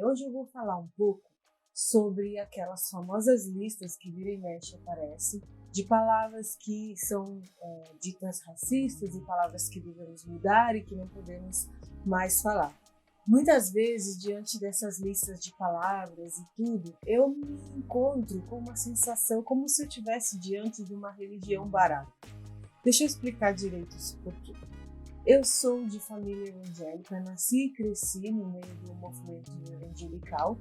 Hoje eu vou falar um pouco sobre aquelas famosas listas que vira e mexe aparecem de palavras que são ditas racistas e palavras que devemos mudar e que não podemos mais falar. Muitas vezes, diante dessas listas de palavras e tudo, eu me encontro com uma sensação como se eu estivesse diante de uma religião barata. Deixa eu explicar direito isso porquê. Eu sou de família evangélica, nasci e cresci no meio do movimento evangelical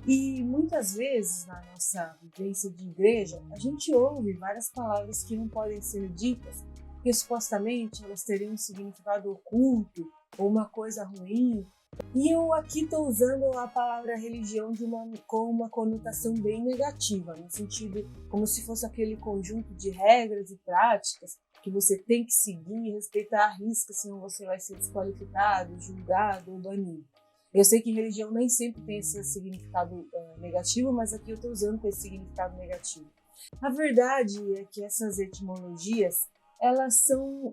e muitas vezes na nossa vivência de igreja a gente ouve várias palavras que não podem ser ditas porque supostamente elas teriam um significado oculto ou uma coisa ruim. E eu aqui estou usando a palavra religião com uma conotação bem negativa, no sentido como se fosse aquele conjunto de regras e práticas que você tem que seguir e respeitar à risca, senão você vai ser desqualificado, julgado ou banido. Eu sei que religião nem sempre tem esse significado negativo, mas aqui eu estou usando com esse significado negativo. A verdade é que essas etimologias elas são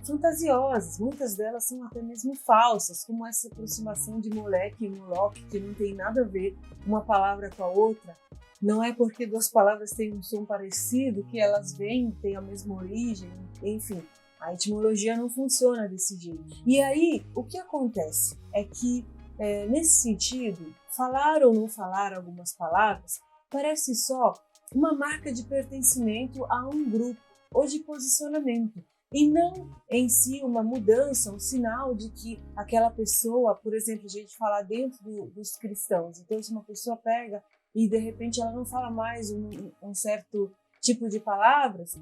fantasiosas, muitas delas são até mesmo falsas, como essa aproximação de moleque e moloque, que não tem nada a ver uma palavra com a outra. Não é porque duas palavras têm um som parecido que elas têm a mesma origem, enfim. A etimologia não funciona desse jeito. E aí, o que acontece é que, nesse sentido, falar ou não falar algumas palavras parece só uma marca de pertencimento a um grupo ou de posicionamento, e não em si uma mudança, um sinal de que aquela pessoa, por exemplo, a gente fala dentro dos cristãos, então se uma pessoa pega e de repente ela não fala mais um certo tipo de palavras,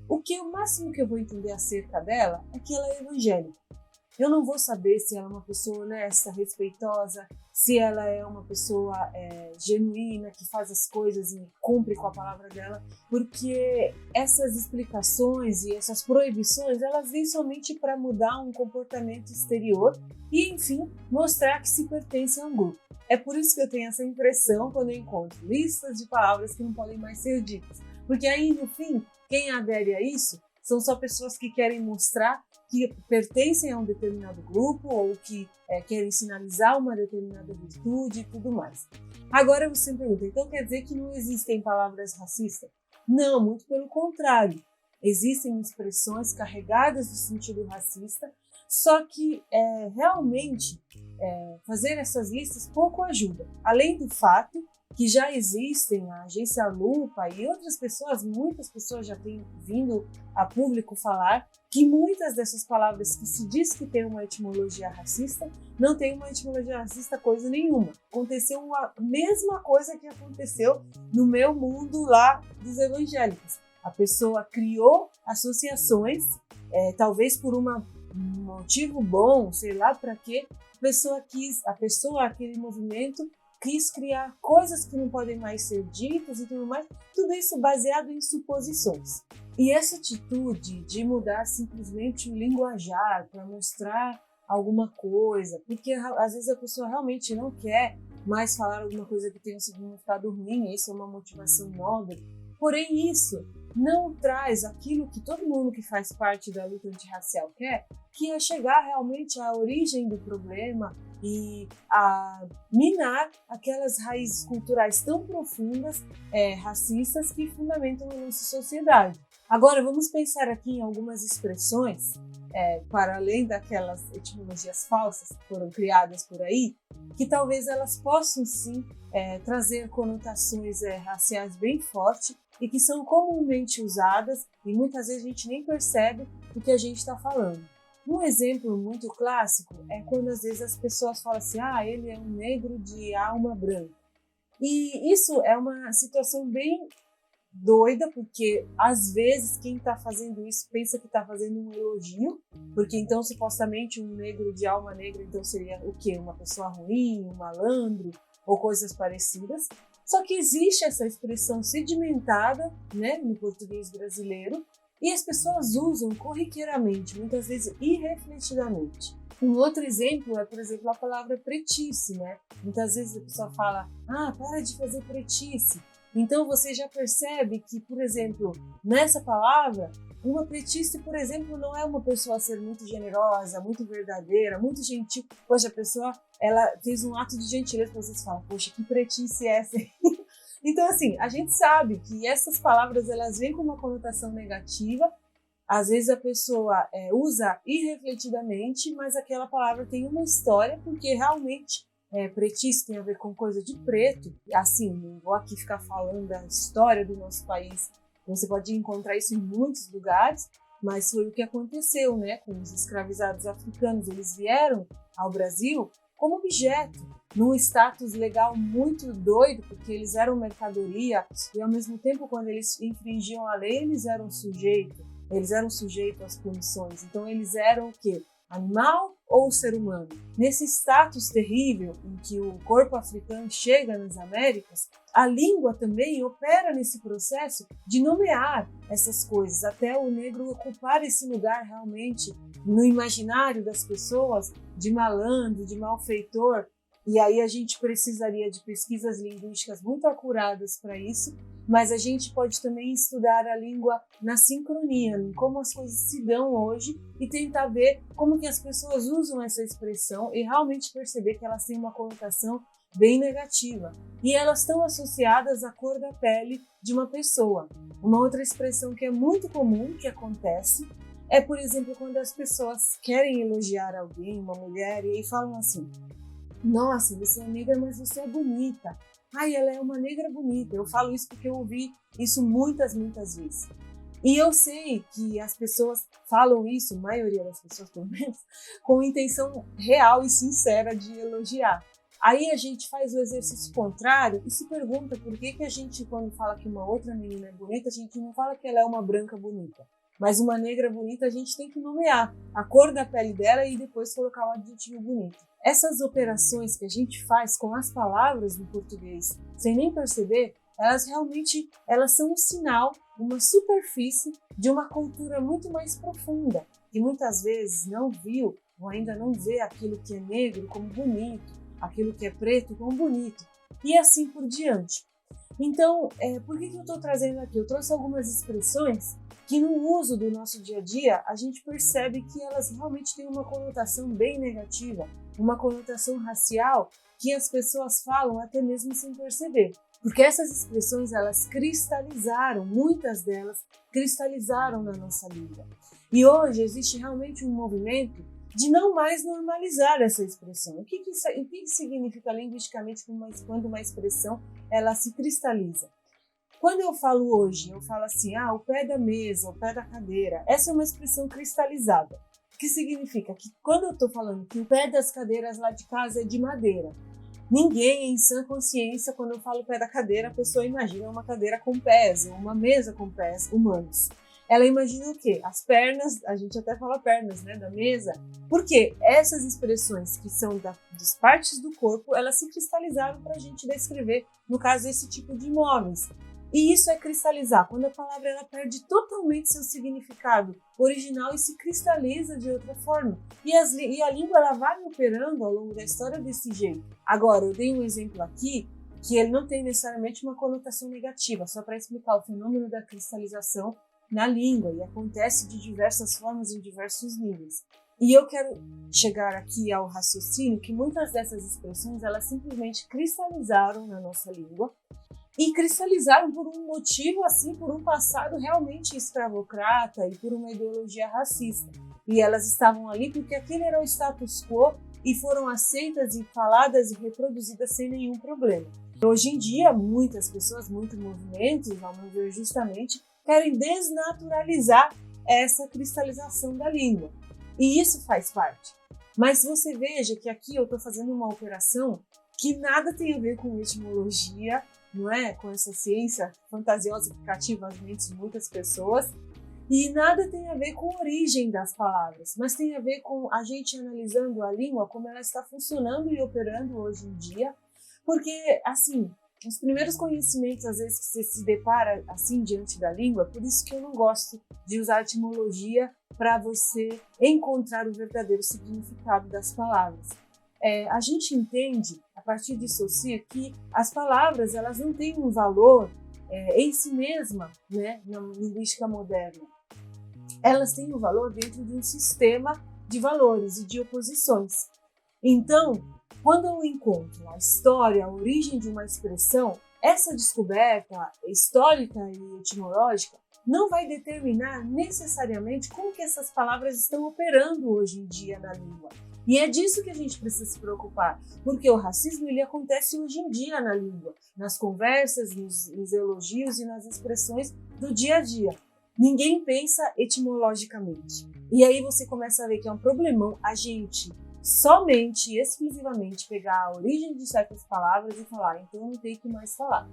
o máximo que eu vou entender acerca dela é que ela é evangélica. Eu não vou saber se ela é uma pessoa honesta, respeitosa, se ela é uma pessoa genuína, que faz as coisas e cumpre com a palavra dela, porque essas explicações e essas proibições, elas vêm somente para mudar um comportamento exterior e, enfim, mostrar que se pertence a um grupo. É por isso que eu tenho essa impressão quando eu encontro listas de palavras que não podem mais ser ditas, porque aí, no fim, quem adere a isso são só pessoas que querem mostrar que pertencem a um determinado grupo ou que querem sinalizar uma determinada virtude e tudo mais. Agora você me pergunta, então quer dizer que não existem palavras racistas? Não, muito pelo contrário. Existem expressões carregadas de sentido racista, só que realmente fazer essas listas pouco ajuda. Além do fato que já existem a agência Lupa e outras pessoas, muitas pessoas já têm vindo a público falar que muitas dessas palavras que se diz que tem uma etimologia racista, não tem uma etimologia racista coisa nenhuma. Aconteceu a mesma coisa que aconteceu no meu mundo lá dos evangélicos. A pessoa criou associações, talvez por um motivo bom, sei lá para quê, aquele movimento quis criar coisas que não podem mais ser ditas e tudo mais, tudo isso baseado em suposições. E essa atitude de mudar simplesmente o linguajar para mostrar alguma coisa, porque às vezes a pessoa realmente não quer mais falar alguma coisa que tenha um significado ruim, isso é uma motivação nobre, porém isso não traz aquilo que todo mundo que faz parte da luta antirracial quer, que é chegar realmente à origem do problema e a minar aquelas raízes culturais tão profundas, racistas, que fundamentam a nossa sociedade. Agora, vamos pensar aqui em algumas expressões, para além daquelas etimologias falsas que foram criadas por aí, que talvez elas possam sim trazer conotações raciais bem fortes e que são comumente usadas e muitas vezes a gente nem percebe o que a gente está falando. Um exemplo muito clássico é quando às vezes as pessoas falam assim, ele é um negro de alma branca. E isso é uma situação bem doida, porque às vezes quem está fazendo isso pensa que está fazendo um elogio, porque então supostamente um negro de alma negra então seria o quê? Uma pessoa ruim, um malandro ou coisas parecidas. Só que existe essa expressão sedimentada, né, no português brasileiro, e as pessoas usam corriqueiramente, muitas vezes irrefletidamente. Um outro exemplo é, por exemplo, a palavra pretice, né? Muitas vezes a pessoa fala, para de fazer pretice. Então você já percebe que, por exemplo, nessa palavra, uma pretista, por exemplo, não é uma pessoa a ser muito generosa, muito verdadeira, muito gentil. Poxa, a pessoa, ela fez um ato de gentileza, vocês falam, poxa, que pretice é essa? Então, assim, a gente sabe que essas palavras, elas vêm com uma conotação negativa. Às vezes a pessoa usa irrefletidamente, mas aquela palavra tem uma história, porque realmente pretice tem a ver com coisa de preto. Assim, não vou aqui ficar falando da história do nosso país. Você pode encontrar isso em muitos lugares, mas foi o que aconteceu, né, com os escravizados africanos. Eles vieram ao Brasil como objeto, num status legal muito doido, porque eles eram mercadoria e, ao mesmo tempo, quando eles infringiam a lei, eles eram sujeitos às punições. Então, eles eram o quê? Animal ou ser humano? Nesse status terrível em que o corpo africano chega nas Américas, a língua também opera nesse processo de nomear essas coisas, até o negro ocupar esse lugar realmente no imaginário das pessoas de malandro, de malfeitor. E aí a gente precisaria de pesquisas linguísticas muito acuradas para isso, mas a gente pode também estudar a língua na sincronia, em como as coisas se dão hoje e tentar ver como que as pessoas usam essa expressão e realmente perceber que elas têm uma conotação bem negativa. E elas estão associadas à cor da pele de uma pessoa. Uma outra expressão que é muito comum, que acontece, é, por exemplo, quando as pessoas querem elogiar alguém, uma mulher, e aí falam assim: nossa, você é negra, mas você é bonita. Ai, ela é uma negra bonita. Eu falo isso porque eu ouvi isso muitas vezes. E eu sei que as pessoas falam isso, a maioria das pessoas pelo menos, com intenção real e sincera de elogiar. Aí a gente faz o exercício contrário e se pergunta por que a gente, quando fala que uma outra menina é bonita, a gente não fala que ela é uma branca bonita. Mas uma negra bonita a gente tem que nomear a cor da pele dela e depois colocar o adjetivo bonito. Essas operações que a gente faz com as palavras no português, sem nem perceber, elas são um sinal, uma superfície de uma cultura muito mais profunda, que muitas vezes não viu ou ainda não vê aquilo que é negro como bonito, aquilo que é preto como bonito, e assim por diante. Então, por que eu estou trazendo aqui? Eu trouxe algumas expressões que no uso do nosso dia a dia, a gente percebe que elas realmente têm uma conotação bem negativa, uma conotação racial que as pessoas falam até mesmo sem perceber. Porque essas expressões, elas cristalizaram, muitas delas cristalizaram na nossa língua. E hoje existe realmente um movimento de não mais normalizar essa expressão. O que significa linguisticamente quando uma expressão ela se cristaliza? Quando eu falo hoje, eu falo assim, o pé da mesa, o pé da cadeira. Essa é uma expressão cristalizada. O que significa que quando eu estou falando que o pé das cadeiras lá de casa é de madeira, ninguém em sã consciência, quando eu falo pé da cadeira, a pessoa imagina uma cadeira com pés, ou uma mesa com pés humanos. Ela imagina o quê? As pernas, a gente até fala pernas, né, da mesa. Porque essas expressões que são das partes do corpo, elas se cristalizaram para a gente descrever, no caso, esse tipo de imóveis. E isso é cristalizar, quando a palavra ela perde totalmente seu significado original e se cristaliza de outra forma. E a língua ela vai operando ao longo da história desse jeito. Agora, eu dei um exemplo aqui que ele não tem necessariamente uma conotação negativa, só para explicar o fenômeno da cristalização na língua, e acontece de diversas formas em diversos níveis. E eu quero chegar aqui ao raciocínio que muitas dessas expressões elas simplesmente cristalizaram na nossa língua, e cristalizaram por um motivo, assim, por um passado realmente escravocrata e por uma ideologia racista. E elas estavam ali porque aquele era o status quo e foram aceitas e faladas e reproduzidas sem nenhum problema. Hoje em dia, muitas pessoas, muitos movimentos, vamos ver justamente, querem desnaturalizar essa cristalização da língua. E isso faz parte. Mas você veja que aqui eu estou fazendo uma operação que nada tem a ver com etimologia, não é? Com essa ciência fantasiosa que cativa as mentes de muitas pessoas, e nada tem a ver com a origem das palavras, mas tem a ver com a gente analisando a língua, como ela está funcionando e operando hoje em dia, porque, assim, os primeiros conhecimentos, às vezes, que você se depara, assim, diante da língua, por isso que eu não gosto de usar etimologia para você encontrar o verdadeiro significado das palavras. A gente entende, a partir de Saussure, que as palavras elas não têm um valor em si mesma, né, na linguística moderna, elas têm um valor dentro de um sistema de valores e de oposições. Então, quando eu encontro a história, a origem de uma expressão, essa descoberta histórica e etimológica não vai determinar necessariamente como que essas palavras estão operando hoje em dia na língua. E é disso que a gente precisa se preocupar, porque o racismo ele acontece hoje em dia na língua, nas conversas, nos elogios e nas expressões do dia a dia. Ninguém pensa etimologicamente. E aí você começa a ver que é um problemão a gente somente e exclusivamente pegar a origem de certas palavras e falar, então não tem que mais falar.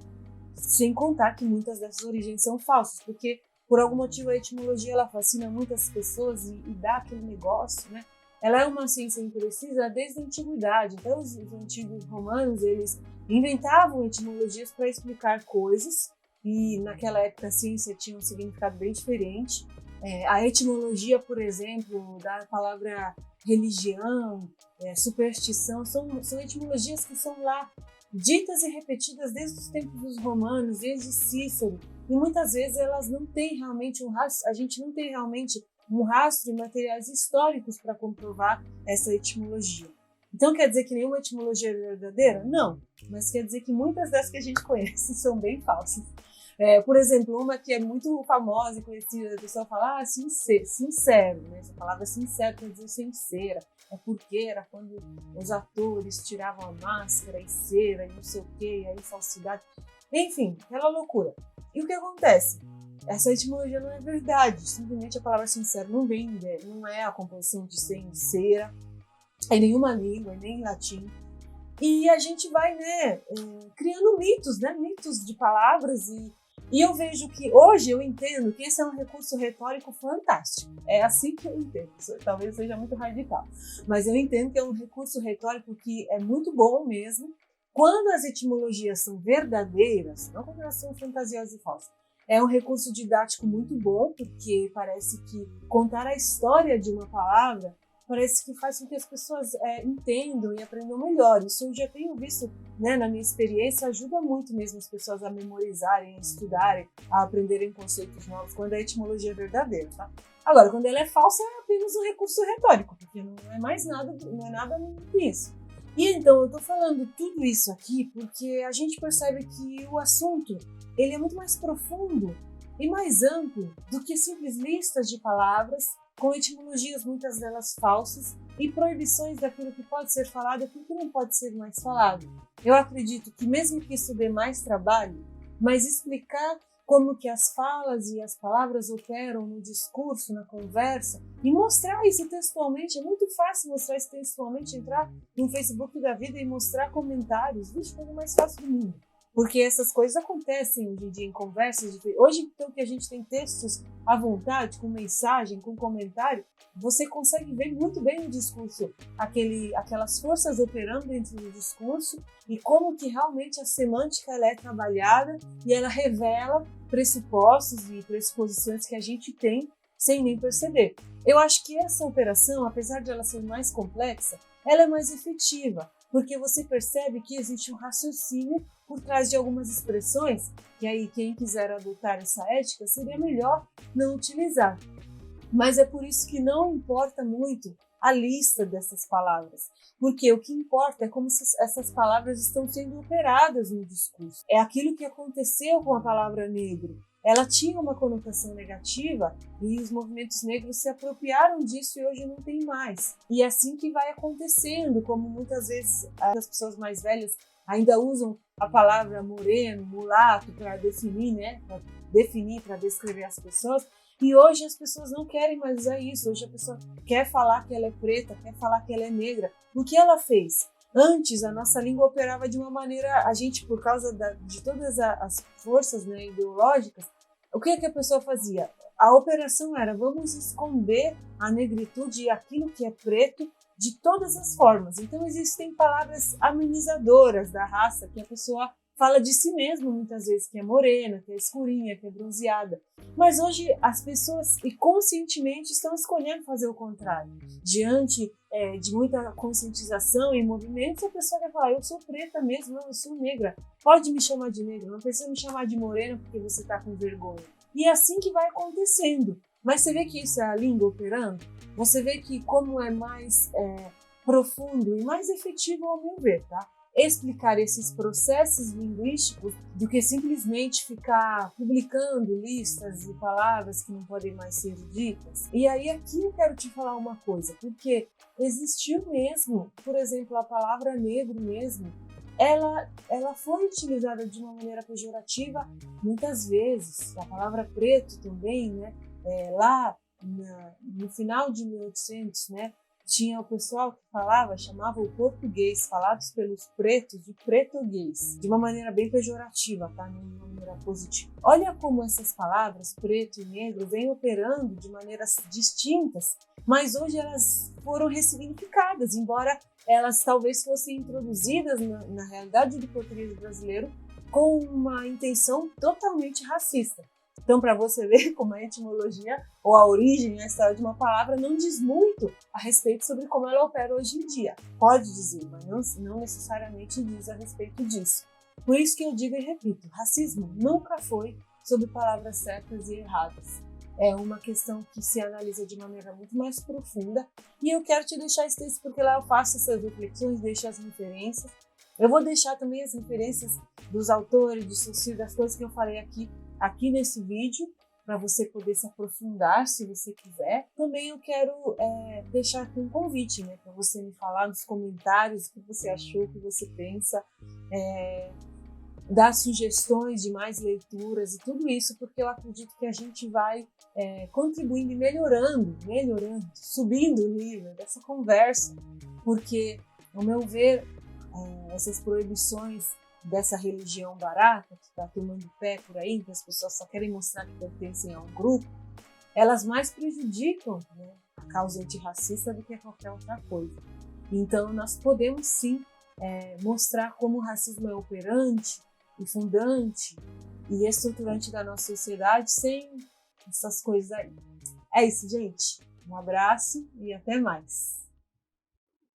Sem contar que muitas dessas origens são falsas, porque por algum motivo a etimologia ela fascina muitas pessoas e dá aquele negócio, né? Ela é uma ciência imprecisa desde a antiguidade. Então os antigos romanos, eles inventavam etimologias para explicar coisas e naquela época a ciência tinha um significado bem diferente. A etimologia, por exemplo, da palavra religião, superstição, são etimologias que são lá ditas e repetidas desde os tempos dos romanos, desde Cícero, e muitas vezes elas não têm realmente um rastro, a gente não tem realmente um rastro e materiais históricos para comprovar essa etimologia. Então quer dizer que nenhuma etimologia é verdadeira? Não, mas quer dizer que muitas das que a gente conhece são bem falsas. Por exemplo, uma que é muito famosa e conhecida, a pessoa fala, sincero, né? Essa palavra sincero quer dizer sincera, é porque era quando os atores tiravam a máscara e cera e não sei o que, e aí falsidade, enfim, aquela loucura. E o que acontece? Essa etimologia não é verdade, simplesmente a palavra sincero não vem, não é a composição de ser em cera, em nenhuma língua, nem em latim. E a gente vai, né, criando mitos, né, mitos de palavras e eu vejo que hoje eu entendo que esse é um recurso retórico fantástico. É assim que eu entendo. Talvez seja muito radical, mas eu entendo que é um recurso retórico que é muito bom mesmo quando as etimologias são verdadeiras, não quando elas são fantasiosas e falsas. É um recurso didático muito bom, porque parece que contar a história de uma palavra parece que faz com que as pessoas entendam e aprendam melhor. Isso eu já tenho visto, né, na minha experiência, ajuda muito mesmo as pessoas a memorizarem, a estudarem, a aprenderem conceitos novos, quando a etimologia é verdadeira, tá? Agora, quando ela é falsa, é apenas um recurso retórico, porque não é mais nada, não é nada disso. E então, eu tô falando tudo isso aqui porque a gente percebe que o assunto, ele é muito mais profundo e mais amplo do que simples listas de palavras com etimologias, muitas delas falsas, e proibições daquilo que pode ser falado e aquilo que não pode ser mais falado. Eu acredito que mesmo que isso dê mais trabalho, mas explicar como que as falas e as palavras operam no discurso, na conversa, e mostrar isso textualmente, é muito fácil mostrar isso textualmente, entrar no Facebook da vida e mostrar comentários, vixe, coisa mais fácil do mundo. Porque essas coisas acontecem hoje em dia em conversas. Hoje, então, que a gente tem textos à vontade, com mensagem, com comentário, você consegue ver muito bem no discurso aquelas forças operando dentro do discurso e como que realmente a semântica ela é trabalhada e ela revela pressupostos e pressuposições que a gente tem sem nem perceber. Eu acho que essa operação, apesar de ela ser mais complexa, ela é mais efetiva, porque você percebe que existe um raciocínio por trás de algumas expressões, que aí quem quiser adotar essa ética seria melhor não utilizar. Mas é por isso que não importa muito a lista dessas palavras, porque o que importa é como essas palavras estão sendo operadas no discurso. É aquilo que aconteceu com a palavra negro. Ela tinha uma conotação negativa e os movimentos negros se apropriaram disso e hoje não tem mais. E é assim que vai acontecendo, como muitas vezes as pessoas mais velhas ainda usam a palavra moreno, mulato para definir, né? Para definir, para descrever as pessoas. E hoje as pessoas não querem mais usar isso. Hoje a pessoa quer falar que ela é preta, quer falar que ela é negra. O que ela fez? Antes, a nossa língua operava de uma maneira, a gente, por causa de todas as forças, né, ideológicas, o que a pessoa fazia? A operação era, vamos esconder a negritude e aquilo que é preto de todas as formas. Então, existem palavras amenizadoras da raça, que a pessoa fala de si mesma muitas vezes, que é morena, que é escurinha, que é bronzeada. Mas hoje as pessoas, e conscientemente, estão escolhendo fazer o contrário. Diante de muita conscientização e movimentos, a pessoa vai falar, eu sou preta mesmo, não, eu sou negra. Pode me chamar de negra, não precisa me chamar de morena porque você está com vergonha. E é assim que vai acontecendo. Mas você vê que isso é a língua operando? Você vê que como é mais profundo e mais efetivo, ao meu ver, tá? Explicar esses processos linguísticos do que simplesmente ficar publicando listas e palavras que não podem mais ser ditas. E aí aqui eu quero te falar uma coisa, porque existiu mesmo, por exemplo, a palavra negro mesmo, ela foi utilizada de uma maneira pejorativa muitas vezes. A palavra preto também, né? Lá no final de 1800, né? Tinha o pessoal que chamava o português, falados pelos pretos, de pretoguês, de uma maneira bem pejorativa, tá? Não de uma maneira positiva. Olha como essas palavras, preto e negro, vêm operando de maneiras distintas, mas hoje elas foram ressignificadas, embora elas talvez fossem introduzidas na realidade do português brasileiro com uma intenção totalmente racista. Então, para você ver como a etimologia ou a origem, a história de uma palavra não diz muito a respeito sobre como ela opera hoje em dia. Pode dizer, mas não necessariamente diz a respeito disso. Por isso que eu digo e repito, racismo nunca foi sobre palavras certas e erradas. É uma questão que se analisa de maneira muito mais profunda e eu quero te deixar esse texto porque lá eu faço essas reflexões, deixo as referências. Eu vou deixar também as referências dos autores, do Saussure, das coisas que eu falei aqui nesse vídeo, para você poder se aprofundar, se você quiser. Também eu quero deixar aqui um convite, né, para você me falar nos comentários o que você achou, o que você pensa, dar sugestões de mais leituras e tudo isso, porque eu acredito que a gente vai contribuindo e melhorando, subindo o nível dessa conversa, porque, ao meu ver, essas proibições dessa religião barata que está tomando pé por aí, que as pessoas só querem mostrar que pertencem a um grupo, elas mais prejudicam, né, a causa antirracista do que qualquer outra coisa. Então nós podemos sim mostrar como o racismo é operante e fundante e estruturante da nossa sociedade sem essas coisas aí. É isso, gente. Um abraço e até mais.